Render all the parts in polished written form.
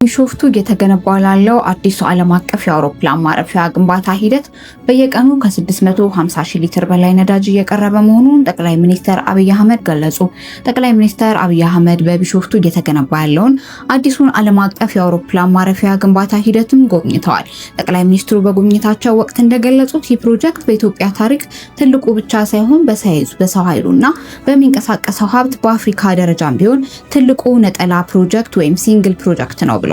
ቢሾፍቱ እየተገነባ ላለው አዲሱ ዓለም አቀፍ የአውሮፕላን ማረፊያ ግንባታ ሂደት በየቀኑ ከ650 ሺህ ሊትር በላይ ነዳጅ እየቀረበ መሆኑን ጠቅላይ ሚኒስትር አብይ አህመድ ገለጹ። ጠቅላይ ሚኒስትር አብይ አህመድ በቢሾፍቱ እየተገነባ ያለውን አዲሱን ዓለም አቀፍ የአውሮፕላን ማረፊያ ግንባታ ሂደትም ጎብኝተዋል። ጠቅላይ ሚኒስትሩ በጉብኝታቸው ወቅት እንደገለጹት ይህ ፕሮጀክት በኢትዮጵያ ታሪክ ትልቁ ብቻ ሳይሆን በሳይዙ፣ በሰው ኃይሉና በሚንቀሳቀሰው ሀብት በአፍሪካ ደረጃም ቢሆን ትልቁ ነጠላ ፕሮጀክት ወይም ሲንግል ፕሮጀክት ነው ብለዋል።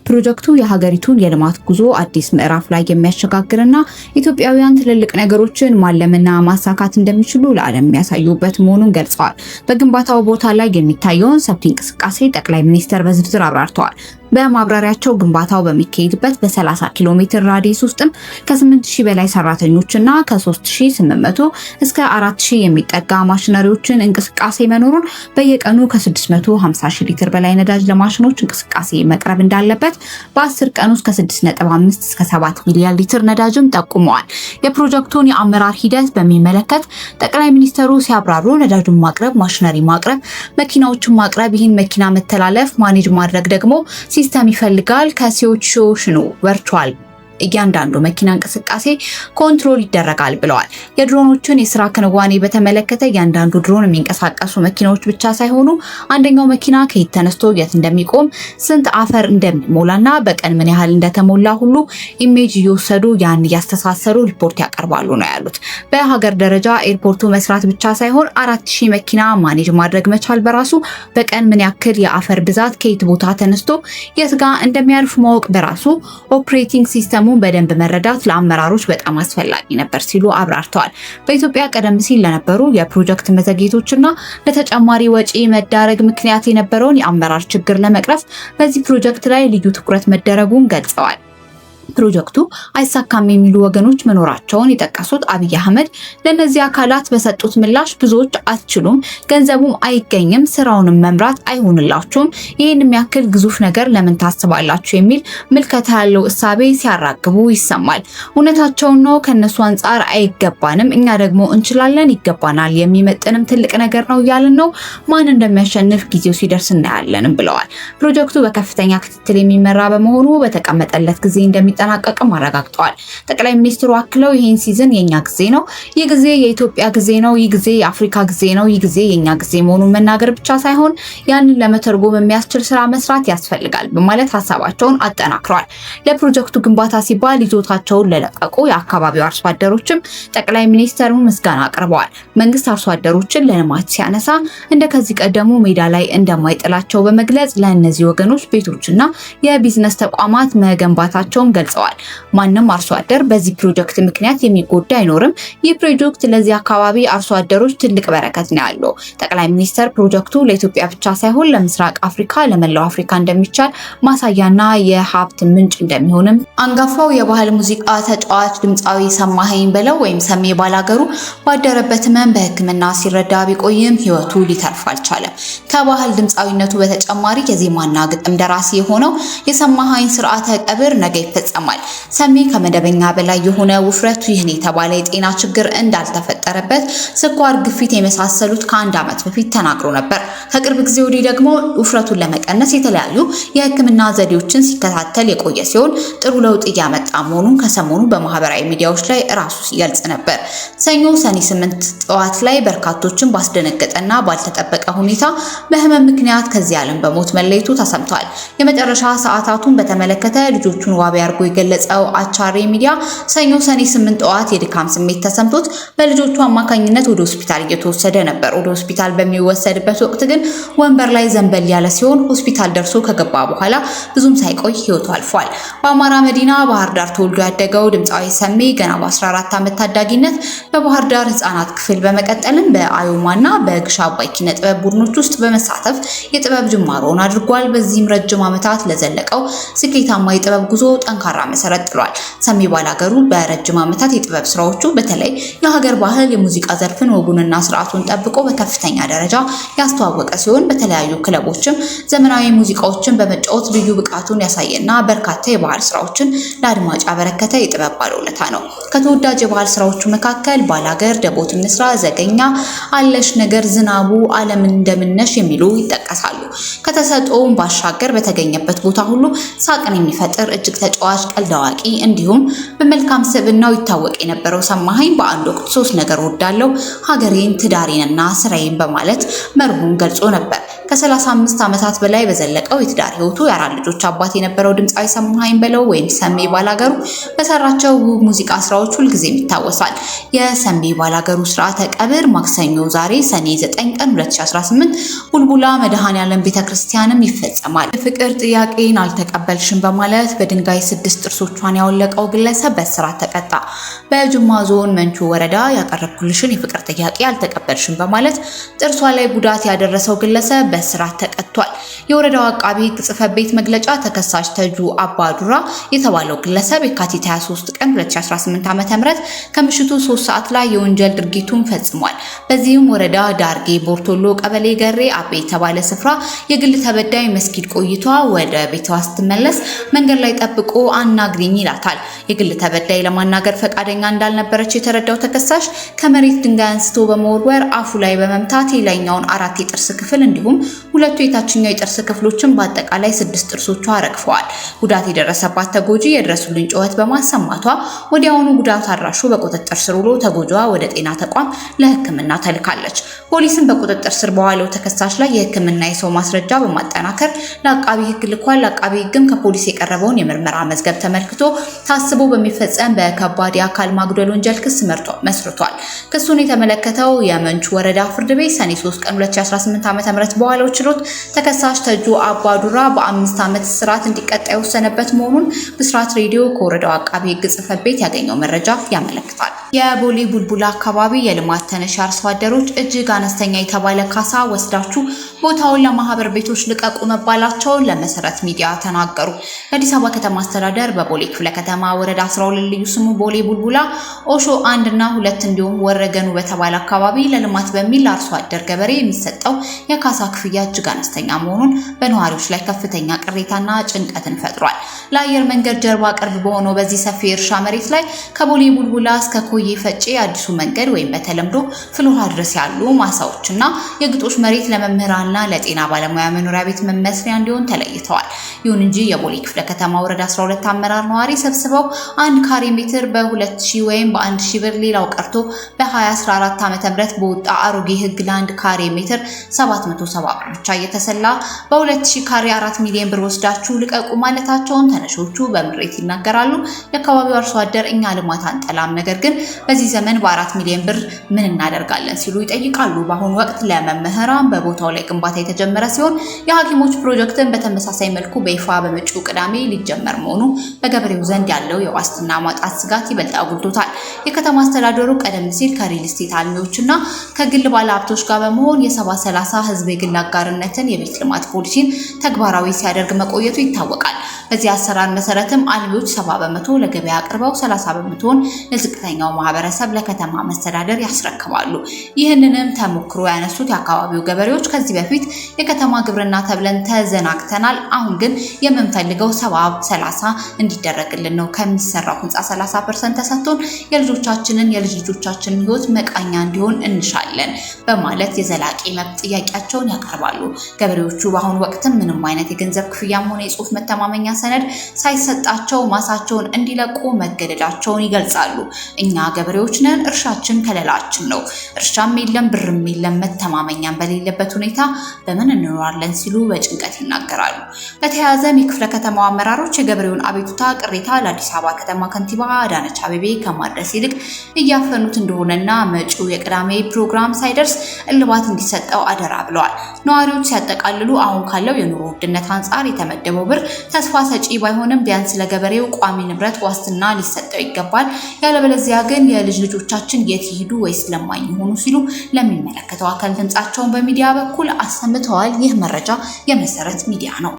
ፕሮጀክቱ የሀገሪቱን የልማት ጉዞ አዲስ ምዕራፍ ላይ የሚያሸጋግርና ኢትዮጵያውያን ትልልቅ ነገሮችን ማለምና ማሳካት እንደሚችሉ ለዓለም የሚያሳዩበት መሆኑን ገልጸዋል። በግንባታው ቦታ ላይ የሚታየውን ሰፊ እንቅስቃሴ ጠቅላይ ሚኒስትር በዝርዝር አብራርተዋል። በማብራሪያቸው ግንባታው በሚካሄድበት በ30 ኪሎ ሜትር ራዲየስ ውስጥም ከ8000 በላይ ሰራተኞችና ከ3800 እስከ 4000 የሚጠጋ ማሽነሪዎችን እንቅስቃሴ መኖሩን በየቀኑ ከ650 ሺህ ሊትር በላይ ነዳጅ ለማሽኖች እንቅስቃሴ መቅረብ እንዳለበት በ10 ቀን ውስጥ ከ6.5 እስከ 7 ሚሊዮን ሊትር ነዳጅም ጠቁመዋል። የፕሮጀክቱን የአመራር ሂደት በሚመለከት ጠቅላይ ሚኒስትሩ ሲያብራሩ ነዳጁን ማቅረብ፣ ማሽነሪ ማቅረብ፣ መኪናዎችን ማቅረብ፣ ይህን መኪና መተላለፍ ማኔጅ ማድረግ ደግሞ ሲስተም ይፈልጋል። ከሲኦቹሽኑ ቨርቹዋል እያንዳንዱ መኪና እንቅስቃሴ ኮንትሮል ይደረጋል ብለዋል። የድሮኖችን የስራ ክንዋኔ በተመለከተ እያንዳንዱ ድሮን የሚንቀሳቀሱ መኪናዎች ብቻ ሳይሆኑ አንደኛው መኪና ከየት ተነስቶ የት እንደሚቆም፣ ስንት አፈር እንደሚሞላና በቀን ምን ያህል እንደተሞላ ሁሉ ኢሜጅ እየወሰዱ ያን እያስተሳሰሩ ሪፖርት ያቀርባሉ ነው ያሉት። በሀገር ደረጃ ኤርፖርቱ መስራት ብቻ ሳይሆን 4000 መኪና ማኔጅ ማድረግ መቻል በራሱ በቀን ምን ያክል የአፈር ብዛት ከየት ቦታ ተነስቶ የት ጋር እንደሚያርፍ ማወቅ በራሱ ኦፕሬቲንግ ሲስተሙ በደንብ መረዳት ለአመራሮች በጣም አስፈላጊ ነበር ሲሉ አብራርተዋል። በኢትዮጵያ ቀደም ሲል ለነበሩ የፕሮጀክት መዘግየቶችና ለተጨማሪ ወጪ መዳረግ ምክንያት የነበረውን የአመራር ችግር ለመቅረፍ በዚህ ፕሮጀክት ላይ ልዩ ትኩረት መደረጉን ገልጸዋል። ፕሮጀክቱ አይሳካም የሚሉ ወገኖች መኖራቸውን የጠቀሱት አብይ አህመድ ለነዚህ አካላት በሰጡት ምላሽ ብዙዎች አትችሉም፣ ገንዘቡም አይገኝም፣ ስራውንም መምራት አይሆንላችሁም፣ ይህን የሚያክል ግዙፍ ነገር ለምን ታስባላችሁ የሚል ምልከታ ያለው እሳቤ ሲያራግቡ ይሰማል። እውነታቸውን ነው። ከነሱ አንጻር አይገባንም፣ እኛ ደግሞ እንችላለን፣ ይገባናል፣ የሚመጥንም ትልቅ ነገር ነው እያልን ነው። ማን እንደሚያሸንፍ ጊዜው ሲደርስ እናያለንም ብለዋል። ፕሮጀክቱ በከፍተኛ ክትትል የሚመራ በመሆኑ በተቀመጠለት ጊዜ እንደሚጠናቀቅም አረጋግጠዋል። ጠቅላይ ሚኒስትሩ አክለው ይህን ሲዝን የኛ ጊዜ ነው፣ ይህ ጊዜ የኢትዮጵያ ጊዜ ነው፣ ይህ ጊዜ የአፍሪካ ጊዜ ነው፣ ይህ ጊዜ የኛ ጊዜ መሆኑን መናገር ብቻ ሳይሆን ያንን ለመተርጎም የሚያስችል ስራ መስራት ያስፈልጋል በማለት ሀሳባቸውን አጠናክረዋል። ለፕሮጀክቱ ግንባታ ሲባል ይዞታቸውን ለለቀቁ የአካባቢው አርሶ አደሮችም ጠቅላይ ሚኒስትሩ ምስጋና አቅርበዋል። መንግስት አርሶ አደሮችን ለልማት ሲያነሳ እንደ ከዚህ ቀደሙ ሜዳ ላይ እንደማይጥላቸው በመግለጽ ለእነዚህ ወገኖች ቤቶችና የቢዝነስ ተቋማት መገንባታቸውን ገልጸዋል። ማንም አርሶ አደር በዚህ ፕሮጀክት ምክንያት የሚጎዳ አይኖርም። ይህ ፕሮጀክት ለዚህ አካባቢ አርሶ አደሮች ትልቅ በረከት ነው ያለው። ጠቅላይ ሚኒስትር ፕሮጀክቱ ለኢትዮጵያ ብቻ ሳይሆን ለምስራቅ አፍሪካ፣ ለመላው አፍሪካ እንደሚቻል ማሳያና የሀብት ምንጭ እንደሚሆንም አንጋፋው የባህል ሙዚቃ ተጫዋች ድምፃዊ ሰማኸኝ በለው ወይም ሰሜ ባላገሩ ባደረበት ህመም በሕክምና ሲረዳ ቢቆይም ህይወቱ ሊተርፍ አልቻለም። ከባህል ድምፃዊነቱ በተጨማሪ የዜማና ግጥም ደራሲ የሆነው የሰማኸኝ ስርዓተ ቀብር ነገ ይፈጸማል። ሰሜ ከመደበኛ በላይ የሆነ ውፍረት፣ ይህን የተባለ የጤና ችግር እንዳልተፈጠረበት፣ ስኳር፣ ግፊት የመሳሰሉት ከ1 ዓመት በፊት ተናግሮ ነበር። ከቅርብ ጊዜ ወዲህ ደግሞ ውፍረቱን ለመቀነስ የተለያዩ የህክምና ዘዴዎችን ሲከታተል የቆየ ሲሆን ጥሩ ለውጥ እያመጣ መሆኑን ከሰሞኑ በማህበራዊ ሚዲያዎች ላይ ራሱ ሲገልጽ ነበር። ሰኞ ሰኔ 8 ጠዋት ላይ በርካቶችን ባስደነገጠና ባልተጠበቀ ሁኔታ በህመም ምክንያት ከዚህ ዓለም በሞት መለየቱ ተሰምቷል። የመጨረሻ ሰዓታቱን በተመለከተ ልጆቹን ዋቢ አድርጎ የገለጸው አቻሬ ሚዲያ ሰኞ ሰኔ 8 ጠዋት የድካም ስሜት ተሰምቶት በልጆቹ አማካኝነት ወደ ሆስፒታል እየተወሰደ ነበር። ወደ ሆስፒታል በሚወሰድበት ወቅት ግን ወንበር ላይ ዘንበል ያለ ሲሆን ሆስፒታል ደርሶ ከገባ በኋላ ብዙም ሳይቆይ ህይወቱ አልፏል። በአማራ መዲና ባህር ዳር ተወልዶ ያደገው ድምፃዊ ሰሜ ገና በ14 ዓመት ታዳጊነት በባህር ዳር ህፃናት ክፍል በመቀጠልም በአዮማና በግሽ አባይ ኪነ ጥበብ ቡድኖች ውስጥ በመሳተፍ የጥበብ ጅማሮውን አድርጓል። በዚህም ረጅም ዓመታት ለዘለቀው ስኬታማ የጥበብ ጉዞ ጠንካራ ጠንካራ መሰረት ጥሏል። ሰሚ ባላገሩ በረጅም ዓመታት የጥበብ ስራዎቹ በተለይ የሀገር ባህል የሙዚቃ ዘርፍን ወጉንና ስርዓቱን ጠብቆ በከፍተኛ ደረጃ ያስተዋወቀ ሲሆን በተለያዩ ክለቦችም ዘመናዊ ሙዚቃዎችን በመጫወት ልዩ ብቃቱን ያሳየና በርካታ የባህል ስራዎችን ለአድማጭ ያበረከተ የጥበብ ባለውለታ ነው። ከተወዳጅ የባህል ስራዎቹ መካከል ባላገር፣ ደቦት እንስራ፣ ዘገኛ፣ አለሽ ነገር፣ ዝናቡ፣ ዓለም እንደምነሽ የሚሉ ይጠቀሳሉ። ከተሰጠውም ባሻገር በተገኘበት ቦታ ሁሉ ሳቅን የሚፈጥር እጅግ ተጫዋች፣ ቀልድ አዋቂ እንዲሁም በመልካም ስብዕናው ይታወቅ የነበረው ሰማኸኝ በአንድ ወቅት 3 ነገር ወዳለው ሀገሬን፣ ትዳሬንና ስራዬን በማለት መርሁን ገልጾ ነበር። ከ35 ዓመታት በላይ በዘለቀው የትዳር ህይወቱ የ4 ልጆች አባት የነበረው ድምፃዊ ሰማኸኝ በለው ወይም ሰሜ ባላገሩ በሰራቸው ውብ ሙዚቃ ስራዎች ሁልጊዜም ይታወሳል። የሰሜ ባላገሩ ስርዓተ ቀብር ማክሰኞ ዛሬ ሰኔ 9 ቀን 2018 ቡልቡላ መድኃኔዓለም ቤተክርስቲያንም ይፈጸማል። የፍቅር ጥያቄን አልተቀበልሽም በማለት በድንጋይ 6 ጥርሶቿን ያወለቀው ግለሰብ በእስራት ተቀጣ። በጅማ ዞን መንቾ ወረዳ ያቀረብኩልሽን የፍቅር ጥያቄ አልተቀበልሽም በማለት ጥርሷ ላይ ጉዳት ያደረሰው ግለሰብ በእስራት ተቀጥቷል። የወረዳው አቃቢ ሕግ ጽሕፈት ቤት መግለጫ ተከሳሽ ተጁ አባዱራ የተባለው ግለሰብ የካቲት 23 ቀን 2018 ዓ.ም ከምሽቱ 3 ሰዓት ላይ የወንጀል ድርጊቱን ፈጽሟል። በዚህም ወረዳ ዳርጌ ቦርቶሎ ቀበሌ ገሬ አቤ የተባለ ስፍራ የግል ተበዳይ መስጊድ ቆይቷ ወደ ቤቷ ስትመለስ መንገድ ላይ ጠብቆ አናግሪኝ ይላታል። የግል ተበዳይ ለማናገር ፈቃደኛ እንዳልነበረች የተረዳው ተከሳሽ ከመሬት ድንጋይ አንስቶ በመወርወር አፉ ላይ በመምታት የላይኛውን 4 የጥርስ ክፍል እንዲሁም 2 የታችኛው የጥርስ ክፍሎችን በአጠቃላይ 6 ጥርሶቿ ረግፈዋል። ጉዳት የደረሰባት ተጎጂ የድረሱልኝ ጩኸት በማሰማቷ ወዲያውኑ ጉዳት አድራሹ በቁጥጥር ስር ውሎ ተጎጂዋ ወደ ጤና ተቋም ለሕክምና ተልካለች። ፖሊስም በቁጥጥር ስር በዋለው ተከሳሽ ላይ የሕክምና የሰው ማስረጃ በማጠናከር ለአቃቢ ሕግ ልኳል። አቃቢ ሕግም ከፖሊስ የቀረበውን የምርመራ መዝገብ ተመልክቶ ታስቦ በሚፈጸም በከባድ የአካል ማጉደል ወንጀል ክስ መስርቷል። ክሱን የተመለከተው የመንቹ ወረዳ ፍርድ ቤት ሰኔ 3 ቀን 2018 ዓ.ም በዋለው ችሎት ተከሳሽ ተጁ አባዱራ በ5 ዓመት እስራት እንዲቀጣ የወሰነበት መሆኑን ብስራት ሬዲዮ ከወረዳው አቃቢ ሕግ ጽሕፈት ቤት ያገኘው መረጃ ያመለክታል። የቦሌ ቡልቡላ አካባቢ የልማት ተነሽ አርሶ አደሮች እጅግ አነስተኛ የተባለ ካሳ ወስዳችሁ ቦታውን ለማህበር ቤቶች ልቀቁ መባላቸውን ለመሰረት ሚዲያ ተናገሩ። የአዲስ አበባ ከተማ አስተዳደር በቦሌ ክፍለ ከተማ ወረዳ 12 ልዩ ስሙ ቦሌ ቡልቡላ ኦሾ 1 እና 2 እንዲሁም ወረገኑ በተባለ አካባቢ ለልማት በሚል አርሶ አደር ገበሬ የሚሰጠው የካሳ ክፍያ እጅግ አነስተኛ መሆኑን በነዋሪዎች ላይ ከፍተኛ ቅሬታና ጭንቀትን ፈጥሯል። ለአየር መንገድ ጀርባ ቅርብ በሆነው በዚህ ሰፊ እርሻ መሬት ላይ ከቦሌ ቡልቡላ እስከ ኮዬ ፈጬ አዲሱ መንገድ ወይም በተለምዶ ፍልውሃ ድረስ ያሉ ማሳዎችና የግጦሽ መሬት ለመምህራንና ለጤና ባለሙያ መኖሪያ ቤት መመስሪያ እንዲሆን ተለይተዋል። ይሁን እንጂ የቦሌ ክፍለ ከተማ ወረዳ 12 አመራር ነዋሪ ሰብስበው 1 ካሬ ሜትር በ2000 ወይም በ1000 ብር ሌላው ቀርቶ በ2014 ዓ.ም በወጣ አሮጌ ሕግ ለ1 ካሬ ሜትር 770 ብር ብቻ እየተሰላ በ2000 ካሬ 4 ሚሊዮን ብር ወስዳችሁ ልቀቁ ማለታቸውን ተነሾቹ በምሬት ይናገራሉ። የአካባቢው አርሶ አደር እኛ ልማት አንጠላም፣ ነገር ግን በዚህ ዘመን በ4 ሚሊዮን ብር ምን እናደርጋለን ሲሉ ይጠይቃሉ። በአሁኑ ወቅት ለመምህራን በቦታው ላይ ግንባታ የተጀመረ ሲሆን የሐኪሞች ፕሮጀክትን በተመሳሳይ መልኩ በይፋ በመጪው ቅዳሜ ሊጀመር መሆኑ በገበሬው ዘንድ ያለው የዋስትና ማጣት ስጋት ይበልጥ አጉልቶታል። የከተማ አስተዳደሩ ቀደም ሲል ከሪል ስቴት አልሚዎችና ከግል ባለሀብቶች ጋር በመሆን የ70/30 ህዝብ የግል አጋርነትን የቤት ልማት ፖሊሲን ተግባራዊ ሲያደርግ መቆየቱ ይታወቃል። በዚህ አሰራር መሰረትም አልሚዎች 70% ለገበያ አቅርበው 30%ን ለዝቅተኛው ማህበረሰብ ለከተማ መስተዳደር ያስረክባሉ። ይህንንም ተሞክሮ ያነሱት የአካባቢው ገበሬዎች ከዚህ በፊት የከተማ ግብርና ተብለን ተዘናግተናል፣ አሁን ግን የምንፈልገው 70/30 እንዲደረግልን ነው። ከሚሰራው ህንፃ 30% ተሰጥቶን የልጆቻችንን የልጅ ልጆቻችንን ህይወት መቃኛ እንዲሆን እንሻለን በማለት የዘላቂ መብት ጥያቄያቸውን ያቀርባሉ። ገበሬዎቹ በአሁኑ ወቅትም ምንም አይነት የገንዘብ ክፍያም ሆነ የጽሁፍ መተማመኛ ሰነድ ሳይሰጣቸው ማሳቸውን እንዲለቁ መገደዳቸውን ይገልጻሉ። እኛ ገበሬዎች ነን፣ እርሻችን ከለላችን ነው፣ እርሻም የለም ብርም የለም፣ መተማመኛም በሌለበት ሁኔታ በምን እንኖራለን ሲሉ በጭንቀት ይናገራሉ። በተያያዘም የክፍለ ከተማው አመራሮች የገበሬውን አቤቱታ ቅሬታ ለአዲስ አበባ ከተማ ከንቲባ አዳነች አቤቤ ከማድረስ ይልቅ እያፈኑት እንደሆነና መጪው የቅዳሜ ፕሮግራም ሳይደርስ እልባት እንዲሰጠው አደራ ብለዋል። ነዋሪዎች ሲያጠቃልሉ አሁን ካለው የኑሮ ውድነት አንጻር የተመደበው ብር ተስፋ ሰጪ ባይሆንም ቢያንስ ለገበሬው ቋሚ ንብረት ዋስትና ሊሰጠው ይገባል፣ ያለበለዚያ ግን የልጅ ልጆቻችን የት ይሄዱ ወይስ ለማኝ ሆኑ ሲሉ ለሚመለከተው አካል ድምጻቸውን በሚዲያ በኩል አሰምተዋል። ይህ መረጃ የመሰረት ሚዲያ ነው።